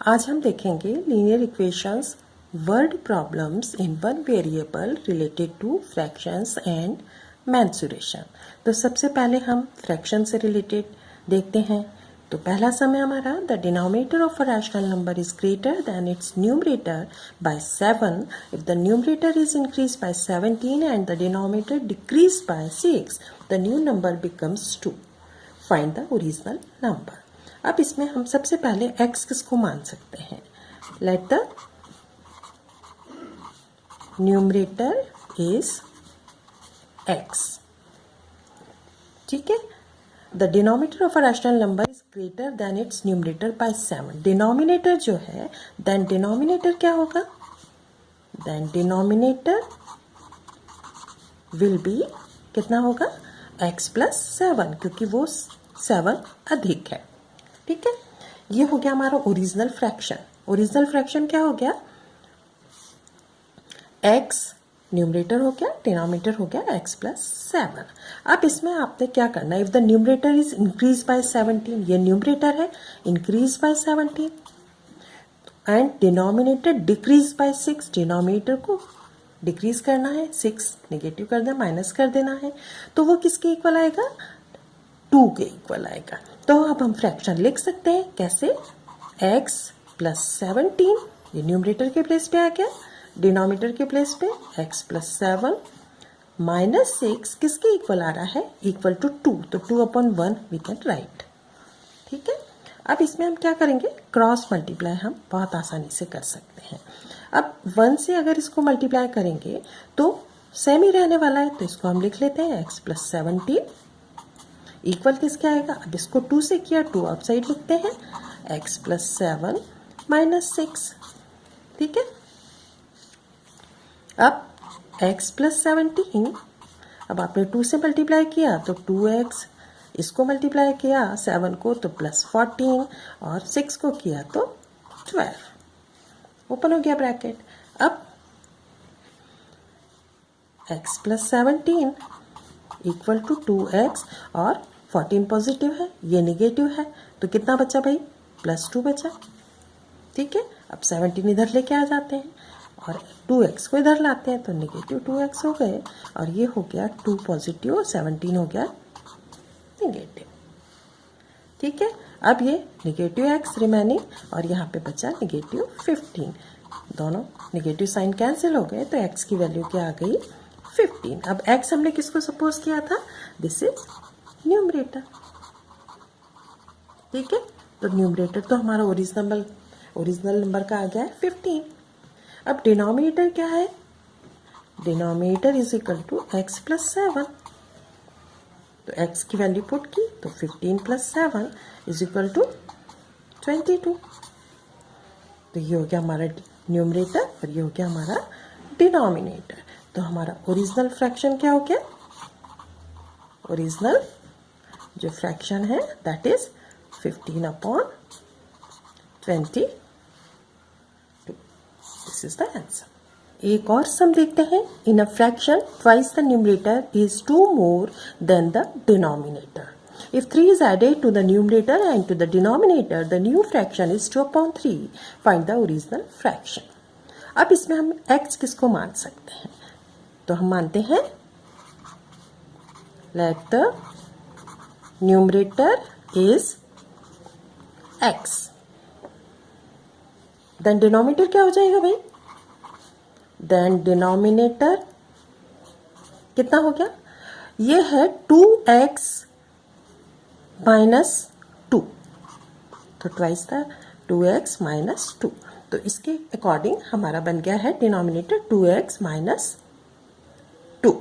आज हम देखेंगे linear equations word problems in one variable related two fractions and mensuration. तो सबसे पहले हम फ्रैक्शन से रिलेटेड देखते हैं। तो पहला सम है हमारा the denominator of a rational number is greater than it's numerator bye 7 if the numerator is increase bye 17 and the denominator decrease by 6 the new number becomes 2। Find the original number. अब इसमें हम सबसे पहले x किसको मान सकते हैं। Let the numerator is x। ठीक है। The denominator of a rational number is greater than it's numerator bye 7। Denominator जो है देन डिनोमिनेटर क्या होगा, देन डिनोमिनेटर विल बी कितना होगा x प्लस 7, क्योंकि वो 7 अधिक है। ठीक है। ये हो गया हमारा ओरिजिनल फ्रैक्शन। ओरिजिनल फ्रैक्शन क्या हो गया, x न्यूमरेटर हो गया, डिनोमिनेटर हो गया x प्लस 7। अब इसमें आपने क्या करना है, if the numerator is increase bye 17, ये न्यूमरेटर है, increase by 17 and denominator decrease by 6, denominator को डिक्रीज करना है, 6 नेगेटिव कर देना, माइनस कर देना है, तो वो किसके इक्वल आएगा, 2 के इक्वल आएगा। तो अब हम फ्रैक्शन लिख सकते हैं कैसे, x प्लस 17 ये न्यूमरेटर के प्लेस पे आ गया, डिनोमिनेटर के प्लेस पे x प्लस 7 माइनस 6 किसके इक्वल आ रहा है, इक्वल टू 2, तो 2/1 वी कैन राइट। ठीक है। अब इसमें हम क्या करेंगे, क्रॉस मल्टीप्लाई हम बहुत आसानी से कर सकते हैं। अब 1 से अगर इसको मल्टीप्लाई करेंगे तो सेम ही रहने वाला है, तो इसको हम लिख लेते हैं x प्लस 17 इक्वल किसके आएगा, अब इसको 2 से किया, 2 आउटसाइड लिखते हैं, x प्लस 7 माइनस 6। ठीक है। अब x प्लस 17, अब आपने 2 से मल्टीप्लाई किया तो 2x, इसको मल्टीप्लाई किया 7 को तो प्लस 14 और 6 को किया तो 12, ओपन हो गया ब्रैकेट। अब x plus 17 equal to 2x और 14 पॉजिटिव है, ये निगेटिव है, तो कितना बचा भाई, प्लस 2 बचा। ठीक है। अब 17 इधर लेके आ जाते हैं और 2x को इधर लाते हैं, तो निगेटिव 2x हो गए और ये हो गया 2 पॉजिटिव और 17 हो गया निगेटिव। ठीक है। अब ये निगेटिव x रिमेनिंग और यहाँ पे बचा निगेटिव 15, दोनों निगेटिव साइन कैंसिल हो गए, तो x की वैल्यू क्या आ गई, 15। अब x हमने किसको सपोज किया था, दिस इज न्यूमरेटर। ठीक है। तो न्यूमरेटर तो हमारा ओरिजिनल नंबर का आ गया है 15। अब डिनोमिनेटर क्या है, denominator is equal to x plus 7, तो x की वैल्यू पुट की तो 15 प्लस 7 इज इक्वल टू 22। तो ये हो गया हमारा न्यूमरेटर और ये हो गया हमारा डिनोमिनेटर। तो हमारा ओरिजिनल फ्रैक्शन क्या हो गया, ओरिजिनल जो फ्रैक्शन है that is 15/22। This is the answer. एक और सम देखते हैं। In a fraction twice the numerator is 2 more than the denominator. If 3 is added to the numerator and to the denominator, the new fraction is 2/3. Find the original fraction. अब इसमें हम x किसको मान सकते हैं, तो हम मानते हैं let the numerator is x, then denominator क्या हो जाएगा भाई, then denominator कितना हो गया, ये है 2x माइनस 2, तो ट्वाइस था 2x माइनस 2, तो इसके अकॉर्डिंग हमारा बन गया है डिनोमिनेटर 2x माइनस 2।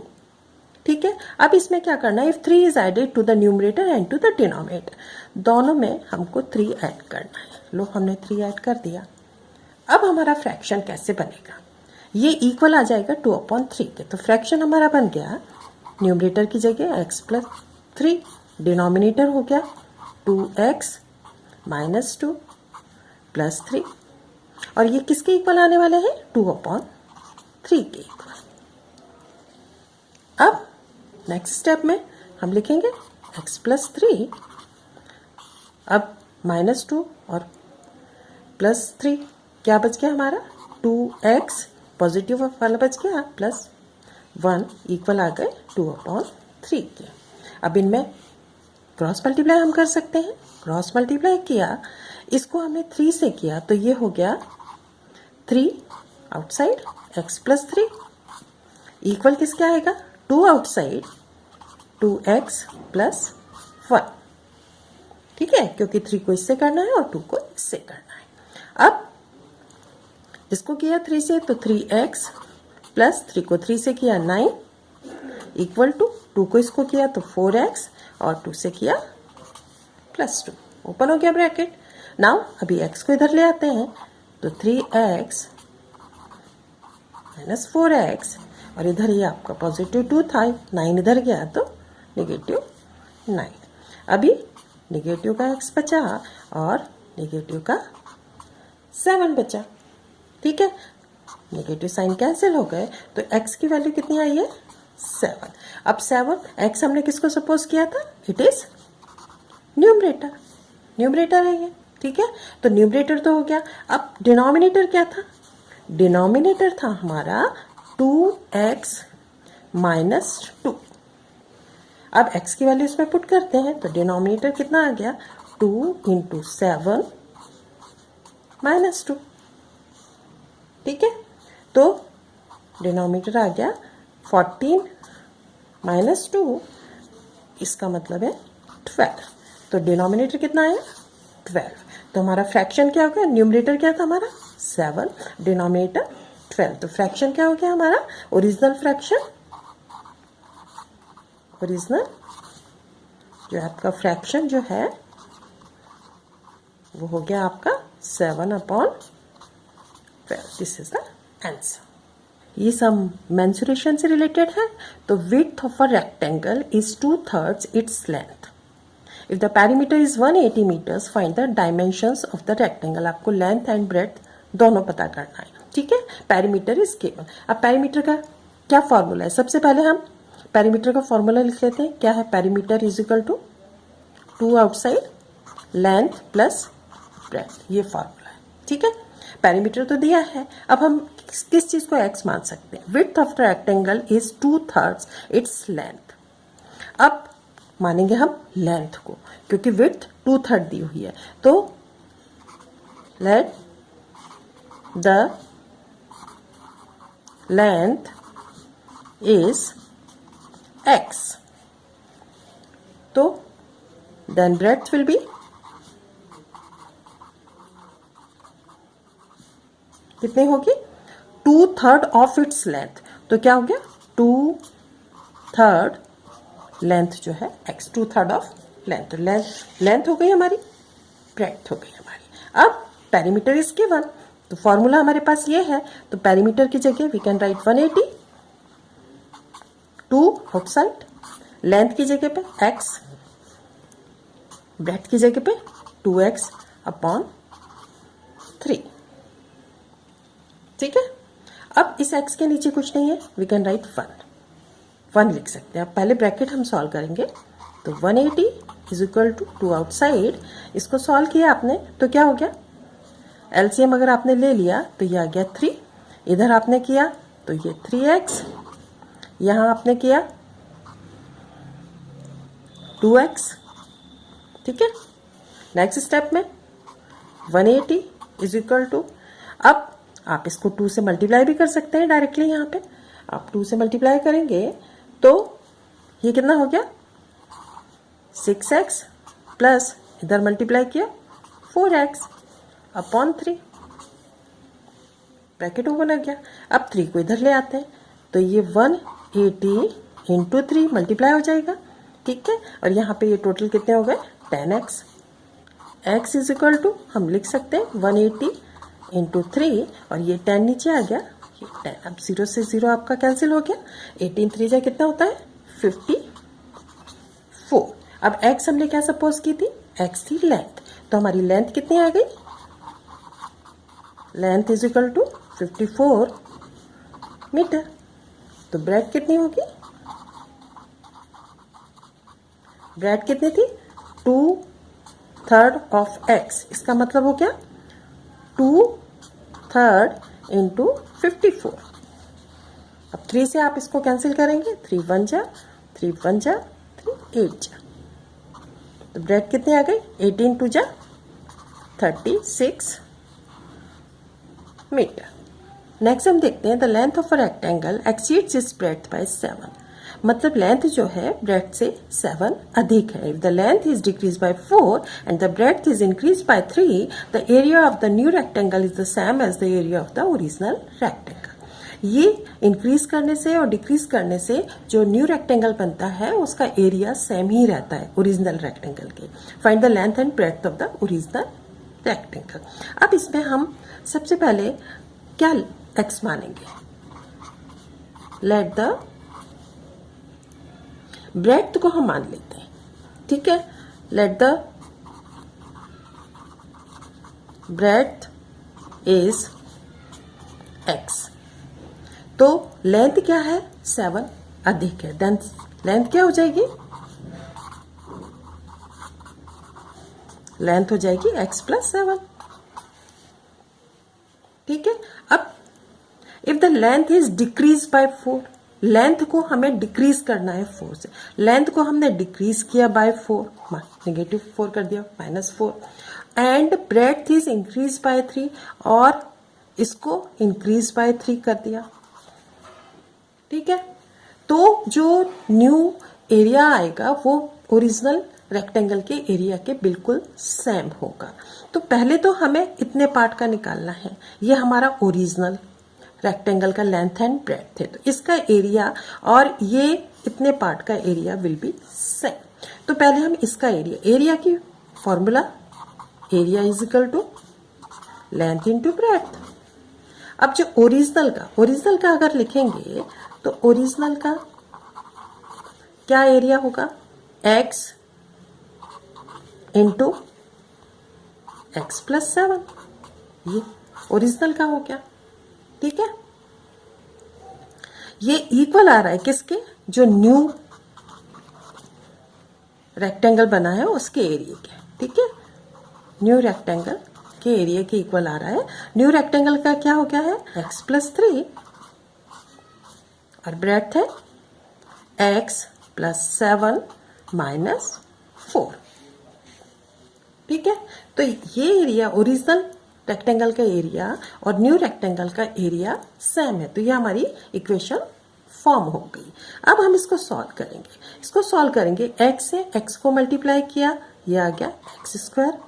ठीक है। अब इसमें क्या करना है, if 3 is added to the numerator and to the denominator, दोनों में हमको 3 ऐड करना है। लो हमने 3 ऐड कर दिया। अब हमारा फ्रैक्शन कैसे बनेगा, ये इक्वल आ जाएगा 2/3 के, तो फ्रैक्शन हमारा बन गया न्यूमरेटर की जगह x प्लस 3, डिनोमिनेटर हो गया 2x माइनस 2 प्लस 3, और ये किसके इक्वल आने वाले हैं, 2/3 के इक्वल। अब नेक्स्ट स्टेप में हम लिखेंगे x प्लस 3, अब -2 और +3 क्या बच गया हमारा 2x पॉजिटिव वाला बच गया +1 इक्वल आ गए 2/3 के। अब इनमें क्रॉस मल्टीप्लाई हम कर सकते हैं। क्रॉस मल्टीप्लाई किया, इसको हमने 3 से किया तो ये हो गया 3 आउटसाइड x +3 इक्वल किसके आएगा 2 आउटसाइड 2x +1। ठीक है, क्योंकि 3 को इससे करना है और 2 को इससे करना है। अब इसको किया 3 से तो 3x +3 को 3 से किया 9 इक्वल टू 2 को इसको किया तो 4x और 2 से किया +2। ओपन हो गया ब्रैकेट। नाउ अभी x को इधर ले आते हैं तो 3x - 4x और इधर ये आपका +2 था, 9 इधर गया तो -9। अभी नेगेटिव का x बचा और नेगेटिव का 7 बचा। ठीक है, नेगेटिव साइन कैंसिल हो गए तो x की वैल्यू कितनी आई है 7। अब 7 x हमने किसको सपोज किया था, इट इज न्यूमरेटर। न्यूमरेटर है ये। ठीक है, तो न्यूमरेटर तो हो गया। अब डिनोमिनेटर क्या था, डिनोमिनेटर था हमारा 2x - 2। अब x की वैल्यू इसमें पुट करते हैं तो डिनोमिनेटर कितना आ गया 2 × 7 - 2। ठीक है, तो डिनोमिनेटर आ गया 14 - 2, इसका मतलब है 12। तो डिनोमिनेटर कितना आया 12। तो हमारा फ्रैक्शन क्या हो गया, न्यूमरेटर क्या था हमारा 7, डिनोमिनेटर 12। तो फ्रैक्शन क्या हो गया हमारा, ओरिजिनल फ्रैक्शन, ओरिजिनल जो आपका फ्रैक्शन जो है वो हो गया आपका 7/12। This is the answer. ये सब मेंसुरेशन से रिलेटेड है। तो width of a rectangle is 2/3 its length. If the perimeter is 180 metres find the dimensions of the rectangle. आपको लेंथ एंड ब्रेड्थ दोनों पता करना है। ठीक है, पेरीमीटर इज गिवन। अब पेरीमीटर का क्या फॉर्मूला है, सबसे पहले हम पेरीमीटर का फॉर्मूला लिख लेते हैं। क्या है, perimeter is equal to 2 outside length plus breadth, ये फॉर्मूला है। ठीक है, पेरीमीटर तो दिया है। अब हम किस चीज को x मान सकते हैं, width of the rectangle is 2/3 its length. अब मानेंगे हम लेंथ को, क्योंकि विड्थ 2/3 दी हुई है। तो let the length is x, तो देन ब्रेड्थ विल बी कितनी होगी 2/3 ऑफ इट्स लेंथ। तो क्या हो गया 2/3 लेंथ जो है x, 2/3 ऑफ लेंथ। तो लेंथ हो गई हमारी, ब्रेड्थ हो गई हमारी। अब पेरीमीटर इज गिवन, तो फॉर्मूला हमारे पास ये है। तो पेरीमीटर की जगह we can write 180, 2 outside, length की जगह पे x, ब्रेड्थ की जगह पे 2x/3। ठीक है, अब इस x के नीचे कुछ नहीं है, वी कैन राइट 1 लिख सकते हैं। अब पहले ब्रैकेट हम सॉल्व करेंगे तो 180 इज इक्वल टू 2 आउटसाइड। इसको सॉल्व किया आपने तो क्या हो गया, एलसीएम अगर आपने ले लिया तो ये आ गया 3, इधर आपने किया तो ये 3x, यहां आपने किया 2x। ठीक है, नेक्स्ट स्टेप में 180 इज इक्वल टू, अब आप इसको 2 से मल्टीप्लाई भी कर सकते हैं डायरेक्टली। यहाँ पे आप 2 से मल्टीप्लाई करेंगे तो ये कितना हो गया 6x प्लस इधर मल्टीप्लाई किया 4x/3, ब्रैकेट ओपन हो गया। अब 3 को इधर ले आते हैं तो ये 180 × 3 मल्टीप्लाई हो जाएगा। ठीक है, और यहाँ पे ये टोटल कितने हो गए 10x। x is equal to हम लिख सकते हैं 180 × 3 और ये 10 नीचे आ गया, ये 10। अब 0 से 0 आपका कैंसिल हो गया, 18 3 जा कितना होता है 54। अब x हमने क्या सपोज की थी, x थी लेंथ, तो हमारी लेंथ कितनी आ गई, length is equal to 54 metre. तो ब्रेड कितनी होगी, ब्रेड कितनी थी 2/3 ऑफ x, इसका मतलब हो गया 2/3 इंटू 54। अब 3 से आप इसको कैंसिल करेंगे, 3 1 जा 3 1 जा 3 8 जा, तो ब्रेथ कितने आ गई, 18 2 जा 36 मीटर। नेक्स्ट हम देखते हैं the length of a rectangle exceeds its breadth by 7। मतलब लेंथ जो है ब्रेथ से 7 अधिक है। If the length is decrease by 4 and the breadth is increase by 3, the area of the new rectangle is the same as the area of the original rectangle. ये increase करने से और decrease करने से जो न्यू रेक्टेंगल बनता है उसका एरिया सेम ही रहता है ओरिजिनल रेक्टेंगल के। Find the length and breadth of the original rectangle. अब इसमें हम सबसे पहले क्या एक्स मानेंगे, लेट द ब्रेथ को हम मान लेते हैं, ठीक है। Let the breadth is x, तो लेंथ क्या है 7 अधिक है, देन लेंथ क्या हो जाएगी, लेंथ हो जाएगी x प्लस 7, ठीक है। अब if the length is decrease by 4, length को हमें डिक्रीज करना है 4 से, लेंथ को हमने डिक्रीज किया बाय 4, -4 कर दिया -4, and breadth is increase by 3 और इसको इंक्रीज बाय 3 कर दिया, ठीक है। तो जो न्यू एरिया आएगा वो ओरिजिनल रेक्टेंगल के एरिया के बिल्कुल सेम होगा। तो पहले तो हमें इतने पार्ट का निकालना है, ये हमारा ओरिजिनल रेक्टेंगल का लेंथ एंड ब्रेथ है, तो इसका एरिया और ये इतने पार्ट का एरिया विल बी सेम। तो पहले हम इसका एरिया की formula, area is equal to length into breadth. अब जो ओरिजिनल का अगर लिखेंगे तो ओरिजिनल का क्या एरिया होगा, x इंटू एक्स प्लस 7, ये ओरिजिनल का हो गया, ठीक है। ये इक्वल आ रहा है किसके, जो न्यू रेक्टेंगल बना है उसके एरिया के, ठीक है। न्यू रेक्टेंगल के एरिया के इक्वल आ रहा है। न्यू रेक्टेंगल का क्या हो गया है, x प्लस 3 और ब्रेथ है x प्लस 7 माइनस 4, ठीक है। तो ये एरिया ओरिजिनल रेक्टेंगल का एरिया और न्यू रेक्टेंगल का एरिया सेम है, तो ये हमारी इक्वेशन फॉर्म हो गई। अब हम इसको सॉल्व करेंगे। इसको सॉल्व करेंगे, x से x को मल्टीप्लाई किया, ये आ गया x स्क्वायर,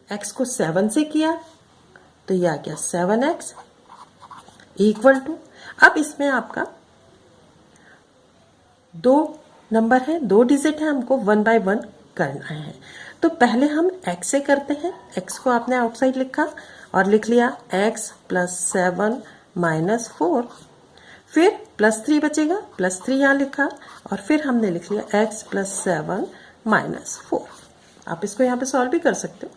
x को 7 से किया तो ये आ गया 7x इक्वल टू, अब इसमें आपका 2 नंबर है, 2 डिजिट है, हमको 1 बाय 1 करना है। तो पहले हम x से करते हैं, x को आपने आउटसाइड लिखा और लिख लिया x प्लस 7 माइनस 4, फिर प्लस 3 बचेगा, प्लस 3 यहाँ लिखा और फिर हमने लिख लिया x प्लस 7 माइनस 4। आप इसको यहाँ पे सॉल्व भी कर सकते हो,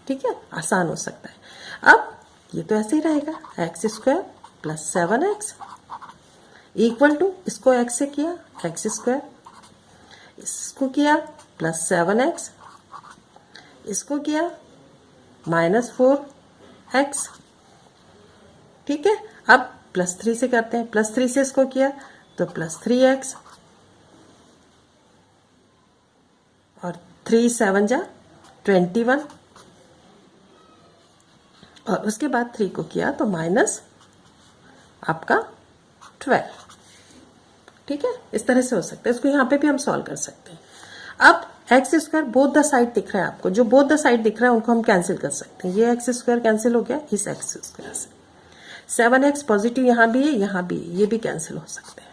ठीक है, आसान हो सकता है। अब ये तो ऐसे ही रहेगा, x square plus 7x equal to, इसको x से किया एक्स स्क्वायर, इसको किया प्लस 7x, इसको किया माइनस 4x, ठीक है। अब प्लस 3 से करते हैं, प्लस 3 से इसको किया तो प्लस 3x और 3 7 जा 21 और उसके बाद 3 को किया तो माइनस आपका 12, ठीक है। इस तरह से हो सकता है, इसको यहाँ पे भी हम सॉल्व कर सकते हैं। अब x square both the side दिख रहा है आपको, जो बोथ द साइड दिख रहा है उनको हम कैंसिल कर सकते हैं। ये एक्स स्क्वायर कैंसिल हो गया इस एक्स स्क्वायर से, 7x पॉजिटिव यहाँ भी है, यहाँ भी है, ये भी कैंसिल हो सकते हैं।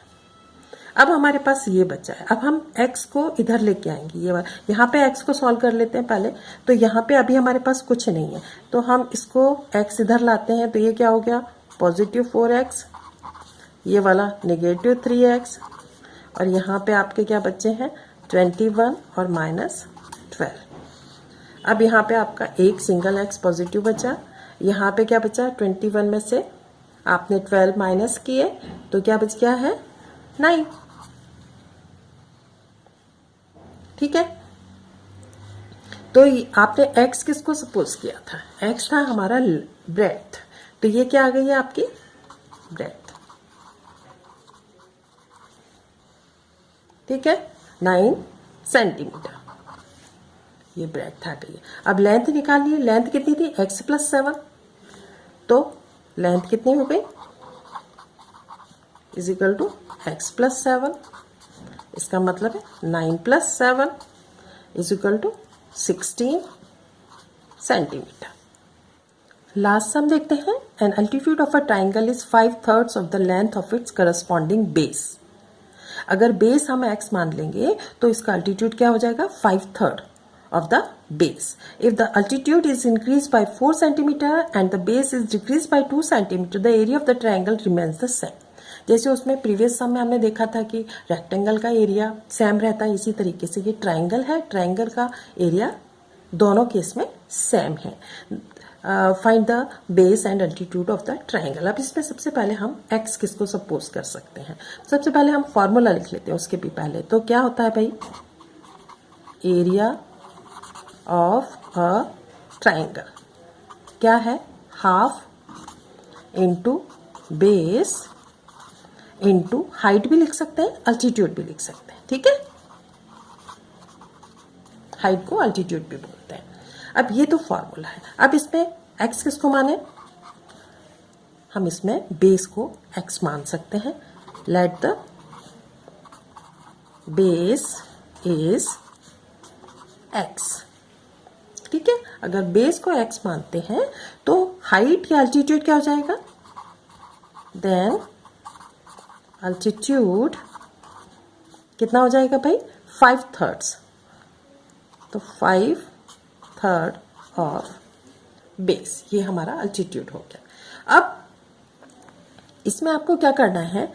अब हमारे पास ये बचा है, अब हम x को इधर लेके आएंगे, ये यहाँ पे x को सॉल्व कर लेते हैं पहले। तो यहाँ पे अभी हमारे पास कुछ नहीं है, तो हम इसको x इधर लाते हैं, तो ये क्या हो गया पॉजिटिव 4x, ये वाला नेगेटिव 3x और यहाँ पे आपके क्या बच्चे हैं 21 और माइनस 12। अब यहाँ पे आपका एक सिंगल x पॉजिटिव बचा, यहाँ पे क्या बचा 21 में से आपने 12 माइनस किए तो क्या बच गया है 9, ठीक है। तो आपने x किसको सपोज किया था, x था हमारा ब्रेथ, तो ये क्या आ गई है आपकी ब्रेथ, ठीक है 9 सेंटीमीटर, ये ब्रेथ आ गई है। अब लेंथ निकालिए, लेंथ कितनी थी x प्लस 7, तो लेंथ कितनी हो गई is equal to x plus 7, इसका मतलब है 9 plus 7 is equal to 16 centimetre. Last sum देखते हैं। An altitude of a triangle is 5/3 of the length of its corresponding base. अगर बेस हम x मान लेंगे तो इसका अल्टीट्यूड क्या हो जाएगा 5/3 of the base. If the altitude is increased by 4 centimeter and the base is decreased by 2 centimeter, the area of the triangle remains the same. जैसे उसमें प्रीवियस सम में हमने देखा था कि रेक्टेंगल का एरिया सेम रहता है, इसी तरीके से ये ट्राइंगल है, ट्राइंगल का एरिया दोनों केस में सेम है। Find the base and altitude of the triangle. अब इसमें सबसे पहले हम x किसको सपोज कर सकते हैं, सबसे पहले हम फॉर्मूला लिख लेते हैं उसके भी पहले। तो क्या होता है भाई, एरिया ऑफ अ ट्राइंगल क्या है, half into base into height भी लिख सकते हैं, अल्टीट्यूड भी लिख सकते हैं, ठीक है, हाइट को अल्टीट्यूड भी बोलते हैं। अब ये तो फॉर्मूला है। अब इसमें x किसको माने, हम इसमें बेस को x मान सकते हैं। Let the base is x, ठीक है। अगर बेस को x मानते हैं तो हाइट या अल्टीट्यूड क्या हो जाएगा, देन अल्टीट्यूड कितना हो जाएगा भाई 5/3, तो 5/3 ऑफ बेस, ये हमारा अल्टीट्यूड हो गया। अब इसमें आपको क्या करना है,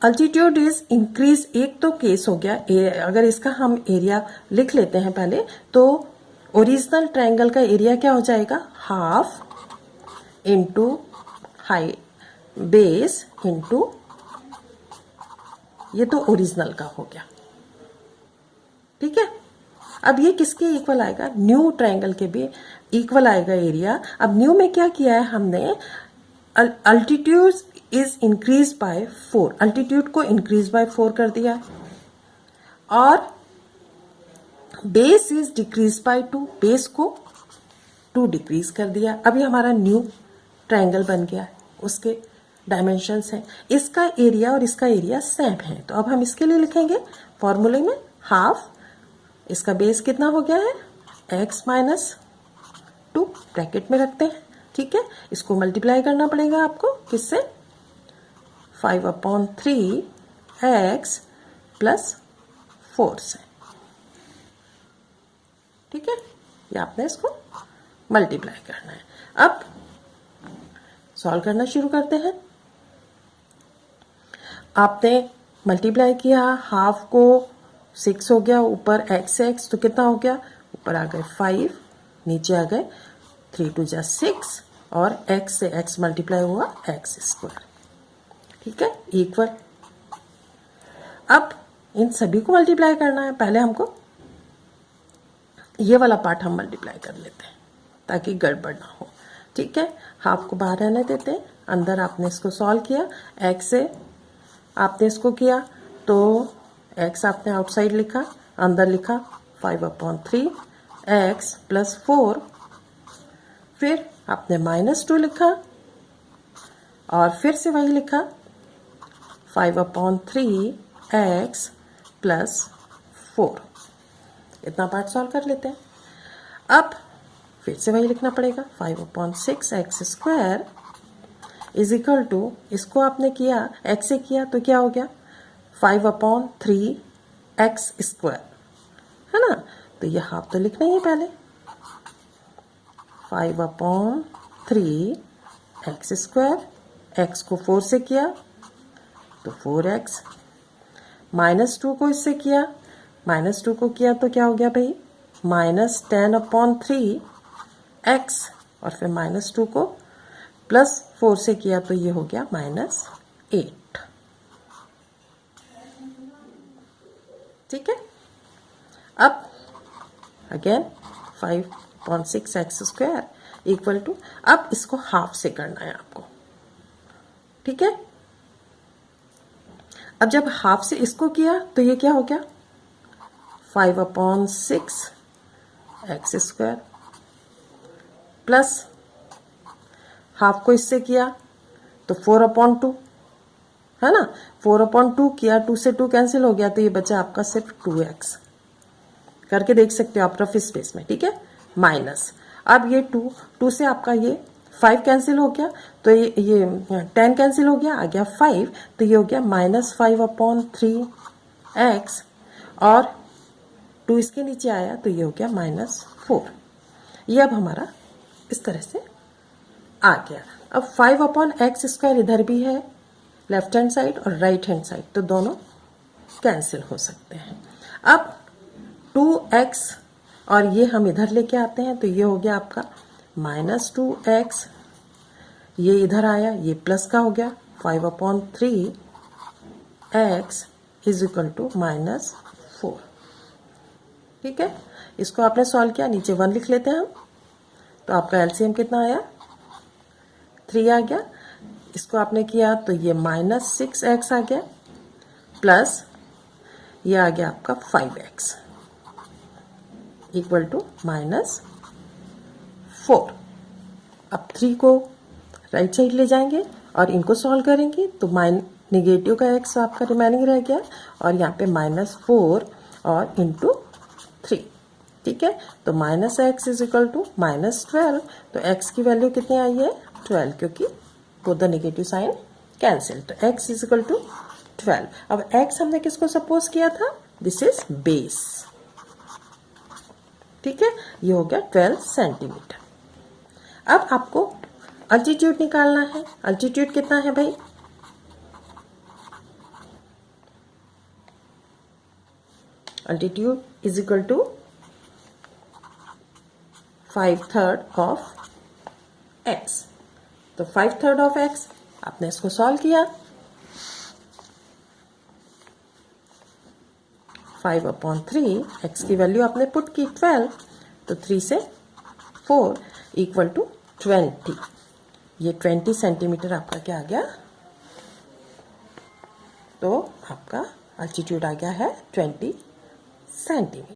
अल्टीट्यूड इज इंक्रीज, एक तो केस हो गया, अगर इसका हम एरिया लिख लेते हैं पहले, तो ओरिजिनल ट्रायंगल का एरिया क्या हो जाएगा, half into height base into, ये तो ओरिजिनल का हो गया, ठीक है। अब ये किसके इक्वल आएगा, न्यू ट्रायंगल के भी इक्वल आएगा एरिया। अब न्यू में क्या किया है हमने, altitude is increase bye 4, altitude को इंक्रीज बाय 4 कर दिया, और base is decrease bye 2, base को 2 डिक्रीज कर दिया। अभी हमारा न्यू ट्रायंगल बन गया, उसके डायमेंशंस हैं, इसका एरिया और इसका एरिया सेम है। तो अब हम इसके लिए लिखेंगे फॉर्मूले में हाफ, इसका बेस कितना हो गया है x माइनस 2, ब्रैकेट में रखते हैं, ठीक है। इसको मल्टीप्लाई करना पड़ेगा आपको किससे, 5/3 x प्लस 4 से, ठीक है। ये आपने इसको मल्टीप्लाई करना है। अब सॉल्व करना शुरू करते हैं। आपने मल्टीप्लाई किया, हाफ को 6 हो गया, ऊपर x तो कितना हो गया, ऊपर आ गए 5, नीचे आ गए 3 2 जा 6, और x से x मल्टीप्लाई हुआ x², ठीक है, इक्वल। अब इन सभी को मल्टीप्लाई करना है, पहले हमको ये वाला पार्ट हम मल्टीप्लाई कर लेते हैं ताकि गड़बड़ ना हो, ठीक है। हाफ को बाहर रहने देते हैं, अंदर आपने इसको सॉल्व किया, x से आपने इसको किया तो x आपने आउटसाइड लिखा, अंदर लिखा 5/3 x प्लस 4, फिर आपने -2 लिखा और फिर से वही लिखा 5/3 x प्लस 4। इतना पार्ट सॉल्व कर लेते हैं। अब फिर से वही लिखना पड़ेगा 5/6 x² इज इक्वल टू, इसको आपने किया x से किया तो क्या हो गया 5/3 x², है ना। तो ये हाफ तो लिखना ही है पहले, 5/3 x², x को 4 से किया तो 4x, -2 को इससे किया, -2 को किया तो क्या हो गया भाई -10/3 x, और फिर -2 को +4 से किया तो ये हो गया -8, ठीक है। अब again 5/6 x square equal to, अब इसको हाफ से करना है आपको, ठीक है। अब जब हाफ से इसको किया तो ये क्या हो गया, 5/6 एक्स स्क्वायर प्लस हाफ को इससे किया तो 4/2 है ना, 4/2 किया, 2 से 2 कैंसिल हो गया, तो ये बचा आपका सिर्फ 2x। करके देख सकते हो आप रफ स्पेस में, ठीक है। माइनस, अब ये 2 से आपका ये 5 कैंसिल हो गया, तो ये 10 कैंसिल हो गया, आ गया 5, तो ये हो गया -5/3x, और 2 इसके नीचे आया तो ये हो गया -4। ये अब हमारा इस तरह से आ गया। अब 5/x स्क्वायर इधर भी है लेफ्ट हैंड साइड और राइट हैंड साइड, तो दोनों कैंसिल हो सकते हैं। अब 2x और ये हम इधर लेके आते हैं, तो ये हो गया आपका -2x, ये इधर आया, ये प्लस का हो गया, 5/3x इज इक्वल टू -4, ठीक है। इसको आपने सॉल्व किया, नीचे 1 लिख लेते हैं हम, तो आपका एलसीएम कितना आया, 3 आ गया। इसको आपने किया तो ये -6x आ गया, प्लस ये आ गया आपका 5x इक्वल टू -4। अब 3 को राइट साइड ले जाएंगे और इनको सॉल्व करेंगे, तो नेगेटिव का x आपका रिमेनिंग रह गया, और यहाँ पे -4 और इंटू 3, ठीक है। तो -x इज इक्वल टू -12, तो x की वैल्यू कितनी आई है, 12, क्योंकि both the negative sign cancel, तो x इज इक्वल टू 12। अब x हमने किसको सपोज किया था, दिस इज बेस, ठीक है। ये हो गया 12 सेंटीमीटर। अब आपको अल्टीट्यूड निकालना है। अल्टीट्यूड कितना है भाई, altitude is equal to 5/3 of x, तो 5/3 ऑफ x, आपने इसको सॉल्व किया, 5/3 x की वैल्यू आपने पुट की 12, तो 3 से 4 इक्वल टू 20, ये 20 सेंटीमीटर आपका क्या आ गया, तो आपका अल्टीट्यूड आ गया है 20 सेंटीमीटर।